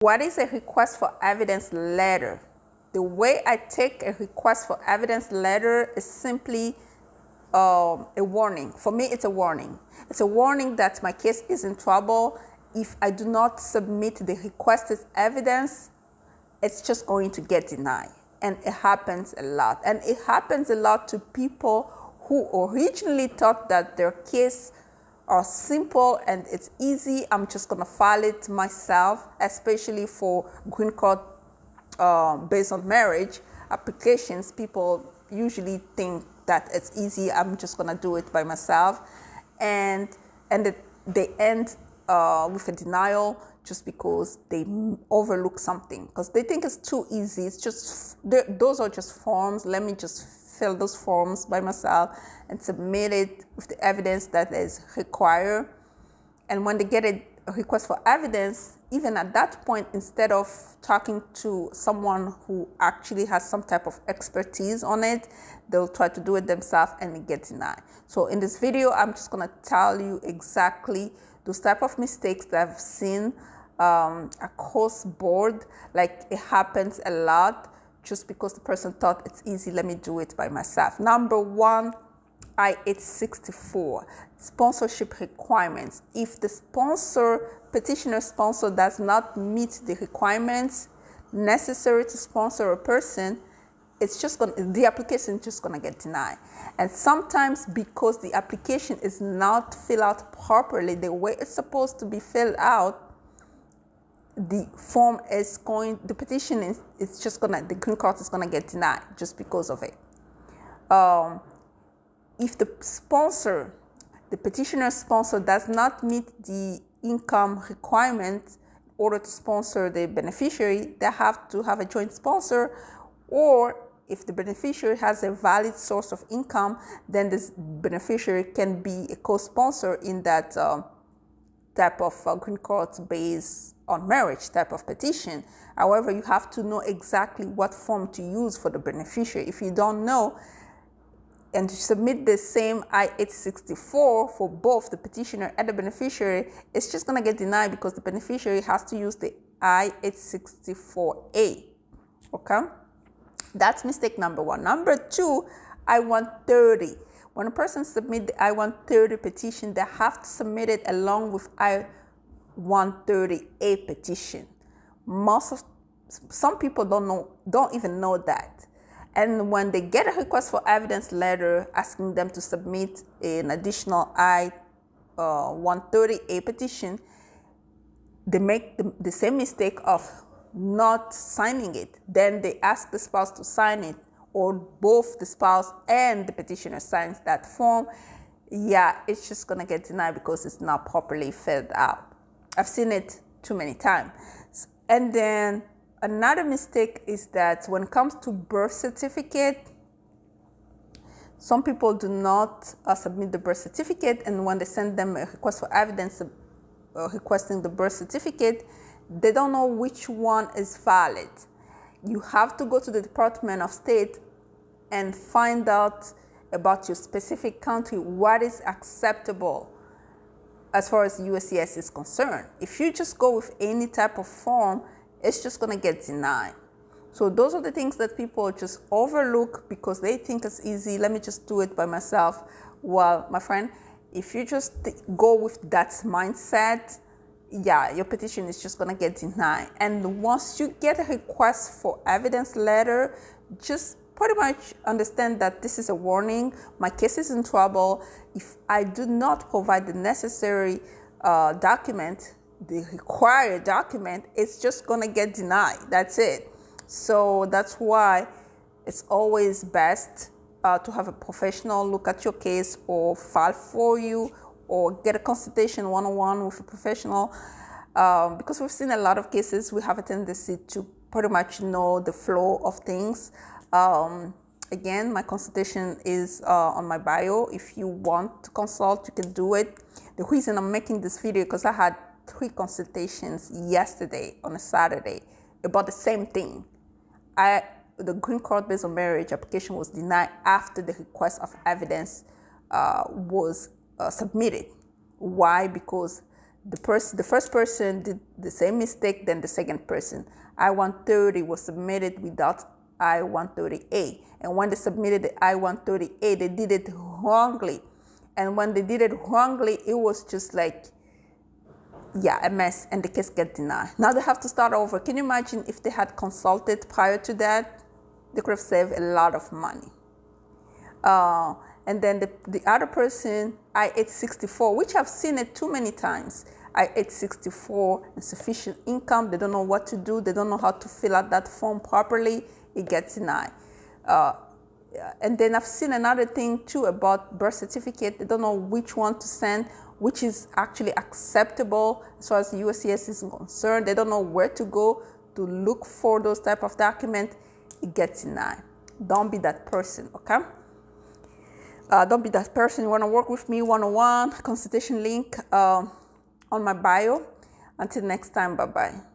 What is a request for evidence letter? The way I take a request for evidence letter is simply a warning. For me, it's a warning. It's a warning that my case is in trouble. If I do not submit the requested evidence, it's just going to get denied. And it happens a lot. And it happens a lot to people who originally thought that their case are simple and it's easy. I'm just gonna file it myself, especially for green card based on marriage applications. People usually think that it's easy. I'm just gonna do it by myself, and they end with a denial just because they overlook something because they think it's too easy. It's just those are just forms. Let me just fill those forms by myself and submit it with the evidence that is required. And when they get a request for evidence, even at that point, instead of talking to someone who actually has some type of expertise on it, they'll try to do it themselves and get denied. So in this video, I'm just gonna tell you exactly those type of mistakes that I've seen across board. Like, it happens a lot just because the person thought it's easy, let me do it by myself. Number one, I-864, sponsorship requirements. If the petitioner sponsor does not meet the requirements necessary to sponsor a person, the application is just gonna get denied. And sometimes because the application is not filled out properly, the way it's supposed to be filled out, the petition the green card is gonna get denied just because of it. If the petitioner sponsor does not meet the income requirement in order to sponsor the beneficiary, they have to have a joint sponsor, or if the beneficiary has a valid source of income, then this beneficiary can be a co-sponsor in that type of green card based on marriage type of petition. However, you have to know exactly what form to use for the beneficiary. If you don't know, and to submit the same I-864 for both the petitioner and the beneficiary, it's just gonna get denied because the beneficiary has to use the I-864A, okay? That's mistake number one. Number two, I-130. When a person submits the I-130 petition, they have to submit it along with I-130A petition. Some people don't even know that. And when they get a request for evidence letter asking them to submit an additional I-130A petition, they make the same mistake of not signing it. Then they ask the spouse to sign it, or both the spouse and the petitioner signs that form. Yeah, it's just gonna get denied because it's not properly filled out. I've seen it too many times. And then another mistake is that when it comes to birth certificate, some people do not submit the birth certificate, and when they send them a request for evidence requesting the birth certificate, they don't know which one is valid. You have to go to the Department of State and find out about your specific country, what is acceptable as far as USCIS is concerned. If you just go with any type of form, it's just gonna get denied. So those are the things that people just overlook because they think it's easy. Let me just do it by myself. Well, my friend, if you just go with that mindset, yeah, your petition is just gonna get denied. And once you get a request for evidence letter, just pretty much understand that this is a warning. My case is in trouble. If I do not provide the necessary document, the required document, it's just gonna get denied. That's it. So that's why it's always best to have a professional look at your case or file for you, or get a consultation one-on-one with a professional. Because we've seen a lot of cases, we have a tendency to pretty much know the flow of things. Again, my consultation is on my bio. If you want to consult, you can do it. The reason I'm making this video because I had 3 consultations yesterday on a Saturday about the same thing. The green card based on marriage application was denied after the request of evidence was submitted. Why? Because The first person did the same mistake than the second person. I-130 was submitted without I-130A. And when they submitted the I-130A, they did it wrongly. And when they did it wrongly, it was just like, yeah, a mess, and the case got denied. Now they have to start over. Can you imagine if they had consulted prior to that? They could have saved a lot of money. And then the other person, I-864, which I've seen it too many times. I-864, insufficient income. They don't know what to do. They don't know how to fill out that form properly. It gets denied. And then I've seen another thing too about birth certificate. They don't know which one to send, which is actually acceptable as far as the USCIS is concerned. They don't know where to go to look for those type of documents. It gets denied. Don't be that person, okay? Don't be that person. You want to work with me one-on-one, consultation link on my bio. Until next time, bye-bye.